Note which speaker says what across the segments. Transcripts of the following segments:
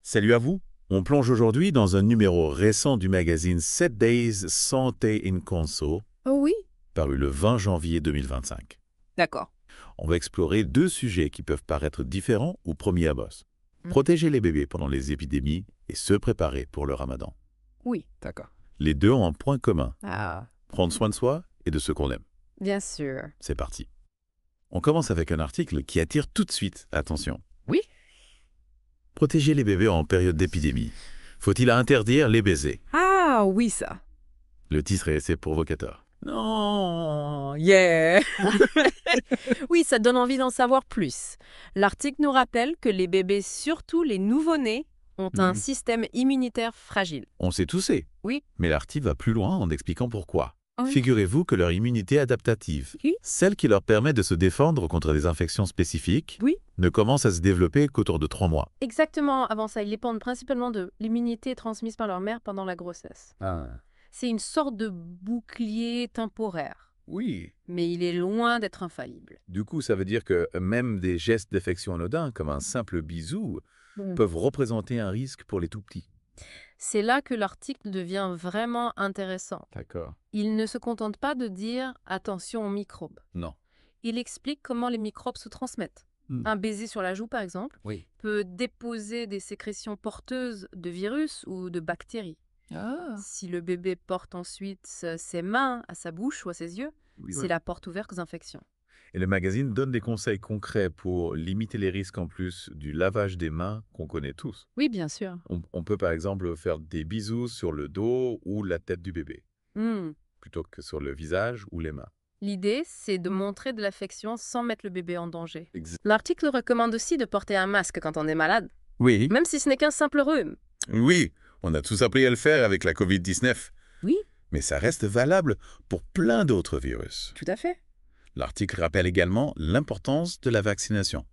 Speaker 1: Salut à vous. On plonge aujourd'hui dans un numéro récent du magazine 7 Days Santé in Conso,
Speaker 2: Oh oui,
Speaker 1: paru le 20 janvier 2025.
Speaker 2: d'accord.
Speaker 1: On va explorer deux sujets qui peuvent paraître différents ou premiers abord.
Speaker 2: Mm.
Speaker 1: Protéger les bébés pendant les épidémies et se préparer pour le ramadan.
Speaker 2: Oui, d'accord.
Speaker 1: Les deux ont un point commun,
Speaker 2: Ah,
Speaker 1: prendre soin de soi et de ceux qu'on aime.
Speaker 2: bien sûr.
Speaker 1: C'est parti. On commence avec un article qui attire tout de suite l'attention.
Speaker 2: Oui.
Speaker 1: Protéger les bébés en période d'épidémie. Faut-il interdire les baisers?
Speaker 2: Ah oui, ça.
Speaker 1: Le titre est assez provocateur.
Speaker 2: Non, yeah. Oui, ça donne envie d'en savoir plus. L'article nous rappelle que les bébés, surtout les nouveau-nés, ont un
Speaker 1: Mhm.
Speaker 2: système immunitaire fragile.
Speaker 1: On sait tous c'est.
Speaker 2: Oui.
Speaker 1: Mais l'article va plus loin en expliquant pourquoi.
Speaker 2: Oui.
Speaker 1: Figurez-vous que leur immunité adaptative,
Speaker 2: Oui.
Speaker 1: celle qui leur permet de se défendre contre des infections spécifiques,
Speaker 2: Oui.
Speaker 1: ne commence à se développer qu'autour de 3 mois.
Speaker 2: Exactement, avant ça, ils dépendent principalement de l'immunité transmise par leur mère pendant la grossesse. C'est une sorte de bouclier temporaire,
Speaker 1: Oui.
Speaker 2: mais il est loin d'être infaillible.
Speaker 1: Du coup, ça veut dire que même des gestes d'affection anodins, comme un simple bisou, peuvent représenter un risque pour les tout-petits.
Speaker 2: C'est là que l'article devient vraiment intéressant.
Speaker 1: D'accord.
Speaker 2: Il ne se contente pas de dire « attention aux microbes
Speaker 1: Non. ».
Speaker 2: Il explique comment les microbes se transmettent. Un baiser sur la joue, par exemple,
Speaker 1: Oui.
Speaker 2: peut déposer des sécrétions porteuses de virus ou de bactéries.
Speaker 1: Ah.
Speaker 2: Si le bébé porte ensuite ses mains à sa bouche ou à ses yeux, c'est la porte ouverte aux infections.
Speaker 1: Et le magazine donne des conseils concrets pour limiter les risques en plus du lavage des mains qu'on connaît tous.
Speaker 2: Oui, bien sûr.
Speaker 1: On peut par exemple faire des bisous sur le dos ou la tête du bébé,
Speaker 2: Hmm.
Speaker 1: plutôt que sur le visage ou les mains.
Speaker 2: L'idée, c'est de montrer de l'affection sans mettre le bébé en danger.
Speaker 1: Ex-
Speaker 2: L'article recommande aussi de porter un masque quand on est malade,
Speaker 1: Oui.
Speaker 2: même si ce n'est qu'un simple rhume.
Speaker 1: Oui, on a tous appris à le faire avec la Covid-19.
Speaker 2: Oui,
Speaker 1: Mais ça reste valable pour plein d'autres virus.
Speaker 2: tout à fait.
Speaker 1: L'article rappelle également l'importance de la vaccination.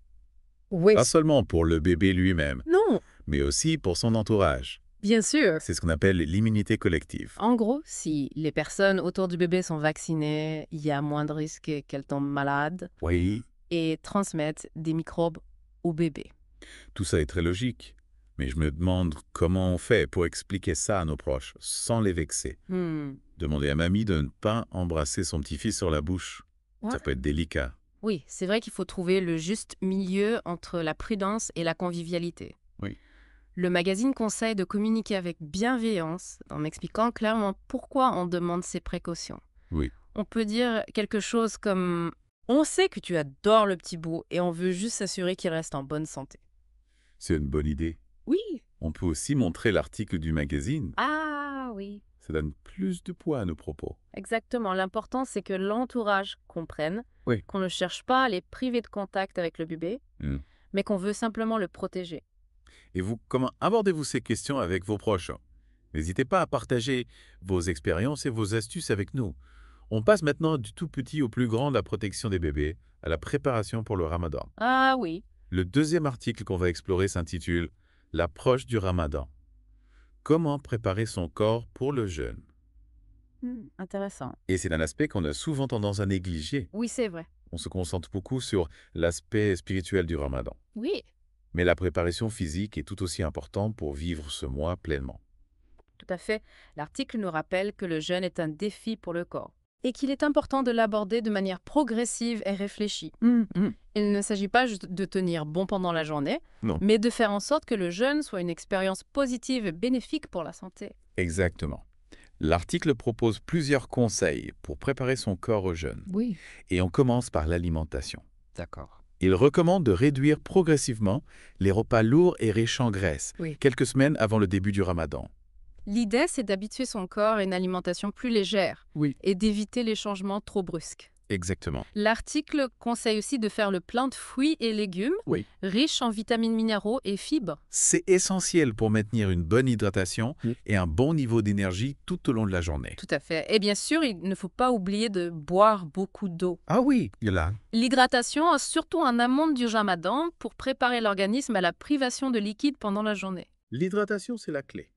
Speaker 2: Oui.
Speaker 1: Pas seulement pour le bébé lui-même,
Speaker 2: Non,
Speaker 1: mais aussi pour son entourage.
Speaker 2: bien sûr.
Speaker 1: C'est ce qu'on appelle l'immunité collective.
Speaker 2: En gros, si les personnes autour du bébé sont vaccinées, il y a moins de risques qu'elles tombent malades
Speaker 1: Oui,
Speaker 2: et transmettent des microbes au bébé.
Speaker 1: tout ça est très logique. Mais je me demande comment on fait pour expliquer ça à nos proches, sans les vexer.
Speaker 2: Hmm.
Speaker 1: Demander à mamie de ne pas embrasser son petit-fils sur la bouche,
Speaker 2: Ouais.
Speaker 1: ça peut être délicat.
Speaker 2: Oui, c'est vrai qu'il faut trouver le juste milieu entre la prudence et la convivialité.
Speaker 1: Oui.
Speaker 2: Le magazine conseille de communiquer avec bienveillance en expliquant clairement pourquoi on demande ces précautions.
Speaker 1: Oui.
Speaker 2: On peut dire quelque chose comme « On sait que tu adores le petit bout et on veut juste s'assurer qu'il reste en bonne santé.
Speaker 1: C'est une bonne idée. »
Speaker 2: Oui.
Speaker 1: On peut aussi montrer l'article du magazine.
Speaker 2: Ah oui.
Speaker 1: Ça donne plus de poids à nos propos.
Speaker 2: Exactement. L'important, c'est que l'entourage comprenne
Speaker 1: Oui.
Speaker 2: qu'on ne cherche pas à les priver de contact avec le bébé, mais qu'on veut simplement le protéger.
Speaker 1: Et vous, comment abordez-vous ces questions avec vos proches? N'hésitez pas à partager vos expériences et vos astuces avec nous. On passe maintenant du tout petit au plus grand de la protection des bébés, à la préparation pour le ramadan.
Speaker 2: Ah oui.
Speaker 1: Le deuxième article qu'on va explorer s'intitule « L'approche du ramadan ». Comment préparer son corps pour le jeûne?
Speaker 2: Intéressant.
Speaker 1: Et c'est un aspect qu'on a souvent tendance à négliger.
Speaker 2: Oui, c'est vrai.
Speaker 1: On se concentre beaucoup sur l'aspect spirituel du ramadan.
Speaker 2: Oui,
Speaker 1: Mais la préparation physique est tout aussi importante pour vivre ce mois pleinement.
Speaker 2: tout à fait. L'article nous rappelle que le jeûne est un défi pour le corps et qu'il est important de l'aborder de manière progressive et réfléchie. Il ne s'agit pas juste de tenir bon pendant la journée,
Speaker 1: Non.
Speaker 2: mais de faire en sorte que le jeûne soit une expérience positive et bénéfique pour la santé.
Speaker 1: Exactement. L'article propose plusieurs conseils pour préparer son corps au jeûne.
Speaker 2: Oui,
Speaker 1: Et on commence par l'alimentation.
Speaker 2: d'accord.
Speaker 1: Il recommande de réduire progressivement les repas lourds et riches en graisse,
Speaker 2: Oui.
Speaker 1: quelques semaines avant le début du ramadan.
Speaker 2: L'idée, c'est d'habituer son corps à une alimentation plus légère
Speaker 1: Oui.
Speaker 2: et d'éviter les changements trop brusques.
Speaker 1: Exactement.
Speaker 2: L'article conseille aussi de faire le plein de fruits et légumes,
Speaker 1: Oui.
Speaker 2: riches en vitamines minéraux et fibres.
Speaker 1: C'est essentiel pour maintenir une bonne hydratation et un bon niveau d'énergie tout au long de la journée.
Speaker 2: Tout à fait. Et bien sûr, il ne faut pas oublier de boire beaucoup d'eau.
Speaker 1: Ah oui, Yola.
Speaker 2: L'hydratation, surtout en amont du ramadan, pour préparer l'organisme à la privation de liquide pendant la journée.
Speaker 1: L'hydratation, c'est la clé.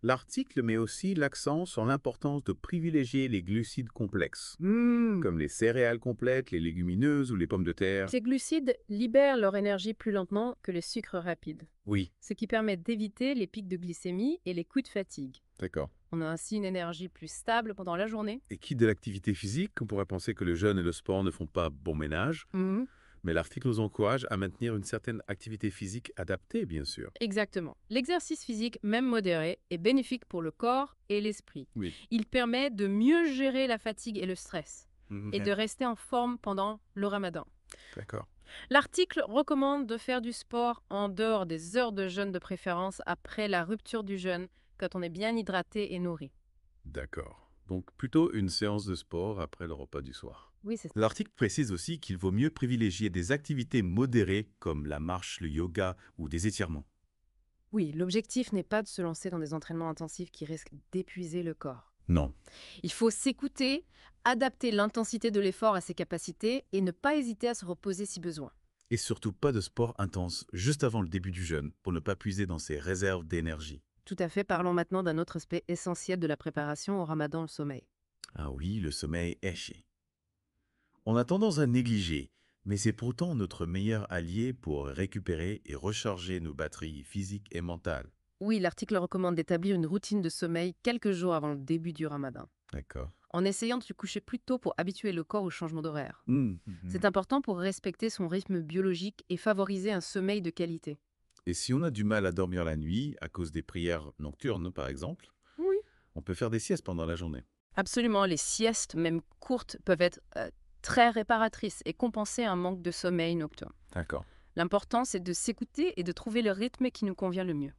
Speaker 1: L'article met aussi l'accent sur l'importance de privilégier les glucides complexes,
Speaker 2: Mmh.
Speaker 1: comme les céréales complètes, les légumineuses ou les pommes de terre.
Speaker 2: Ces glucides libèrent leur énergie plus lentement que les sucres rapides,
Speaker 1: Oui,
Speaker 2: ce qui permet d'éviter les pics de glycémie et les coups de fatigue.
Speaker 1: d'accord.
Speaker 2: On a ainsi une énergie plus stable pendant la journée.
Speaker 1: Et quitte de l'activité physique, on pourrait penser que le jeûne et le sport ne font pas bon ménage,
Speaker 2: Mhm.
Speaker 1: mais l'article nous encourage à maintenir une certaine activité physique adaptée, bien sûr.
Speaker 2: Exactement. L'exercice physique, même modéré, est bénéfique pour le corps et l'esprit.
Speaker 1: Oui.
Speaker 2: Il permet de mieux gérer la fatigue et le stress
Speaker 1: Mhm.
Speaker 2: et de rester en forme pendant le ramadan.
Speaker 1: D'accord.
Speaker 2: L'article recommande de faire du sport en dehors des heures de jeûne de préférence après la rupture du jeûne, quand on est bien hydraté et nourri.
Speaker 1: D'accord. Donc plutôt une séance de sport après le repas du soir.
Speaker 2: Oui, c'est ça.
Speaker 3: L'article précise aussi qu'il vaut mieux privilégier des activités modérées comme la marche, le yoga ou des étirements.
Speaker 2: Oui, l'objectif n'est pas de se lancer dans des entraînements intensifs qui risquent d'épuiser le corps.
Speaker 3: Non.
Speaker 2: Il faut s'écouter, adapter l'intensité de l'effort à ses capacités et ne pas hésiter à se reposer si besoin.
Speaker 3: Et surtout pas de sport intense juste avant le début du jeûne pour ne pas puiser dans ses réserves d'énergie.
Speaker 2: Tout à fait, parlons maintenant d'un autre aspect essentiel de la préparation au ramadan, le sommeil.
Speaker 3: Ah oui, le sommeil haché. On a tendance à négliger, mais c'est pourtant notre meilleur allié pour récupérer et recharger nos batteries physiques et mentales.
Speaker 2: Oui, l'article recommande d'établir une routine de sommeil quelques jours avant le début du ramadan,
Speaker 3: D'accord.
Speaker 2: en essayant de se coucher plus tôt pour habituer le corps au changement d'horaire.
Speaker 3: Mhm.
Speaker 2: C'est important pour respecter son rythme biologique et favoriser un sommeil de qualité.
Speaker 3: Et si on a du mal à dormir la nuit à cause des prières nocturnes, par exemple,
Speaker 2: Oui.
Speaker 3: on peut faire des siestes pendant la journée.
Speaker 2: Absolument, les siestes, même courtes, peuvent être très réparatrices et compenser un manque de sommeil nocturne.
Speaker 3: D'accord.
Speaker 2: L'important, c'est de s'écouter et de trouver le rythme qui nous convient le mieux.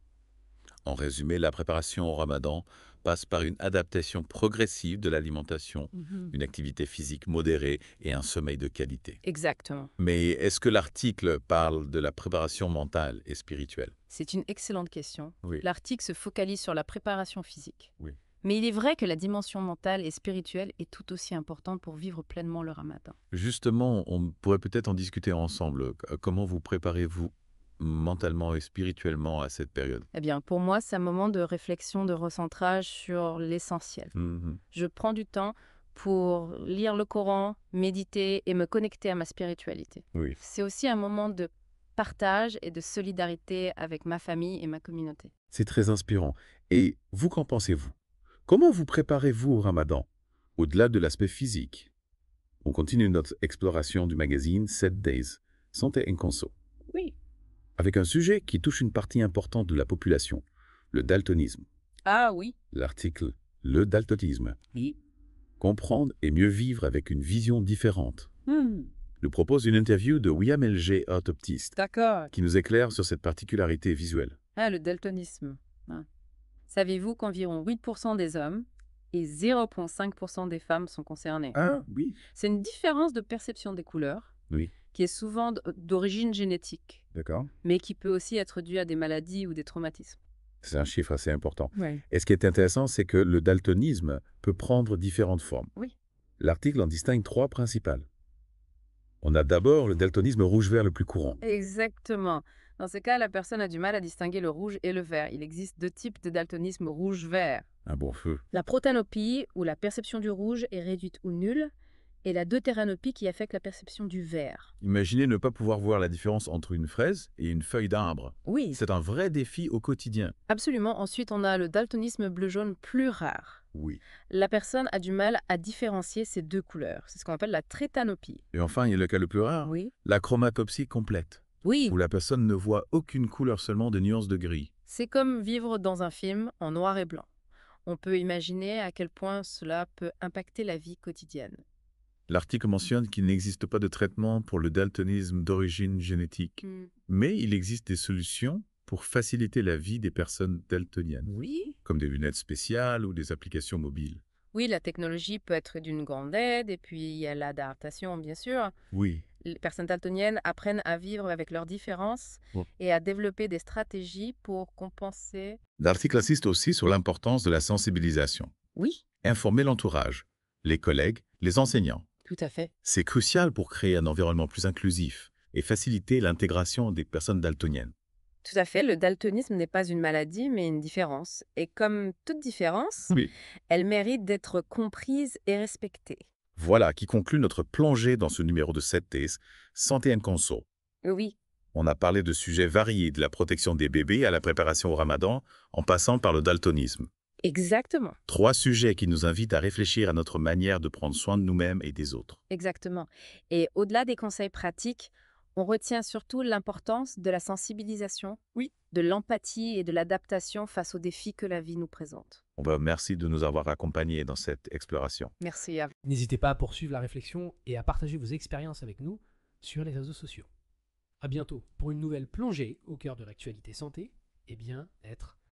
Speaker 1: En résumé, la préparation au ramadan passe par une adaptation progressive de l'alimentation, une activité physique modérée et un sommeil de qualité.
Speaker 2: Exactement.
Speaker 1: Mais est-ce que l'article parle de la préparation mentale et spirituelle?
Speaker 2: C'est une excellente question.
Speaker 1: Oui.
Speaker 2: L'article se focalise sur la préparation physique.
Speaker 1: Oui.
Speaker 2: Mais il est vrai que la dimension mentale et spirituelle est tout aussi importante pour vivre pleinement le ramadan.
Speaker 1: Justement, on pourrait peut-être en discuter ensemble. Comment vous préparez-vous mentalement et spirituellement à cette période?
Speaker 2: Eh bien, pour moi, c'est un moment de réflexion, de recentrage sur l'essentiel.
Speaker 1: Mhm.
Speaker 2: Je prends du temps pour lire le Coran, méditer et me connecter à ma spiritualité.
Speaker 1: Oui.
Speaker 2: C'est aussi un moment de partage et de solidarité avec ma famille et ma communauté.
Speaker 1: C'est très inspirant. Et vous, qu'en pensez-vous? Comment vous préparez-vous au ramadan, au-delà de l'aspect physique? On continue notre exploration du magazine 7 Days, Santé et Conso,
Speaker 2: Oui.
Speaker 1: avec un sujet qui touche une partie importante de la population, le daltonisme.
Speaker 2: Ah oui.
Speaker 1: L'article « Le daltonisme.
Speaker 2: Oui.
Speaker 1: Comprendre et mieux vivre avec une vision différente » nous propose une interview de William L.G. orthoptiste,
Speaker 2: D'accord.
Speaker 1: qui nous éclaire sur cette particularité visuelle.
Speaker 2: Ah, le daltonisme. Ah. Savez-vous qu'environ 8% des hommes et 0,5% des femmes sont concernés?
Speaker 1: Ah, oui.
Speaker 2: C'est une différence de perception des couleurs
Speaker 1: Oui,
Speaker 2: qui est souvent d'origine génétique,
Speaker 1: d'accord.
Speaker 2: mais qui peut aussi être due à des maladies ou des traumatismes.
Speaker 1: C'est un chiffre assez important.
Speaker 2: Oui.
Speaker 1: Et ce qui est intéressant, c'est que le daltonisme peut prendre différentes formes.
Speaker 2: Oui.
Speaker 1: L'article en distingue 3 principales. On a d'abord le daltonisme rouge-vert le plus courant.
Speaker 2: Exactement. Dans ce cas, la personne a du mal à distinguer le rouge et le vert. Il existe 2 types de daltonisme rouge-vert.
Speaker 1: Un bon feu.
Speaker 2: La protanopie, où la perception du rouge est réduite ou nulle, et la deutéranopie qui affecte la perception du vert.
Speaker 1: Imaginez ne pas pouvoir voir la différence entre une fraise et une feuille d'arbre.
Speaker 2: Oui,
Speaker 1: C'est un vrai défi au quotidien.
Speaker 2: absolument. Ensuite, on a le daltonisme bleu-jaune plus rare.
Speaker 1: Oui.
Speaker 2: La personne a du mal à différencier ces 2 couleurs. C'est ce qu'on appelle la trétanopie.
Speaker 1: Et enfin, il y a le cas le plus rare,
Speaker 2: Oui.
Speaker 1: la chromatopsie complète,
Speaker 2: Oui.
Speaker 1: où la personne ne voit aucune couleur, seulement des nuances de gris.
Speaker 2: C'est comme vivre dans un film en noir et blanc. On peut imaginer à quel point cela peut impacter la vie quotidienne.
Speaker 1: L'article mentionne qu'il n'existe pas de traitement pour le daltonisme d'origine génétique, mais il existe des solutions pour faciliter la vie des personnes daltoniennes,
Speaker 2: Oui.
Speaker 1: comme des lunettes spéciales ou des applications mobiles.
Speaker 2: Oui, la technologie peut être d'une grande aide, et puis il y a l'adaptation, bien sûr.
Speaker 1: Oui,
Speaker 2: Les personnes daltoniennes apprennent à vivre avec leurs différences
Speaker 1: Bon.
Speaker 2: et à développer des stratégies pour compenser.
Speaker 1: l'article insiste aussi sur l'importance de la sensibilisation.
Speaker 2: Oui,
Speaker 1: Informer l'entourage, les collègues, les enseignants.
Speaker 2: tout à fait.
Speaker 1: C'est crucial pour créer un environnement plus inclusif et faciliter l'intégration des personnes daltoniennes.
Speaker 2: Tout à fait, le daltonisme n'est pas une maladie, mais une différence. Et comme toute différence,
Speaker 3: Oui.
Speaker 2: elle mérite d'être comprise et respectée.
Speaker 3: Voilà qui conclut notre plongée dans ce numéro de 7 Santé and Conso.
Speaker 2: Oui,
Speaker 3: On a parlé de sujets variés, de la protection des bébés à la préparation au ramadan, en passant par le daltonisme.
Speaker 2: exactement,
Speaker 3: 3 sujets qui nous invitent à réfléchir à notre manière de prendre soin de nous-mêmes et des autres.
Speaker 2: exactement. Et au-delà des conseils pratiques, on retient surtout l'importance de la sensibilisation,
Speaker 3: Oui.
Speaker 2: de l'empathie et de l'adaptation face aux défis que la vie nous présente.
Speaker 3: Merci de nous avoir accompagnés dans cette exploration.
Speaker 2: Merci à vous.
Speaker 4: N'hésitez pas à poursuivre la réflexion et à partager vos expériences avec nous sur les réseaux sociaux. À bientôt pour une nouvelle plongée au cœur de l'actualité santé et bien-être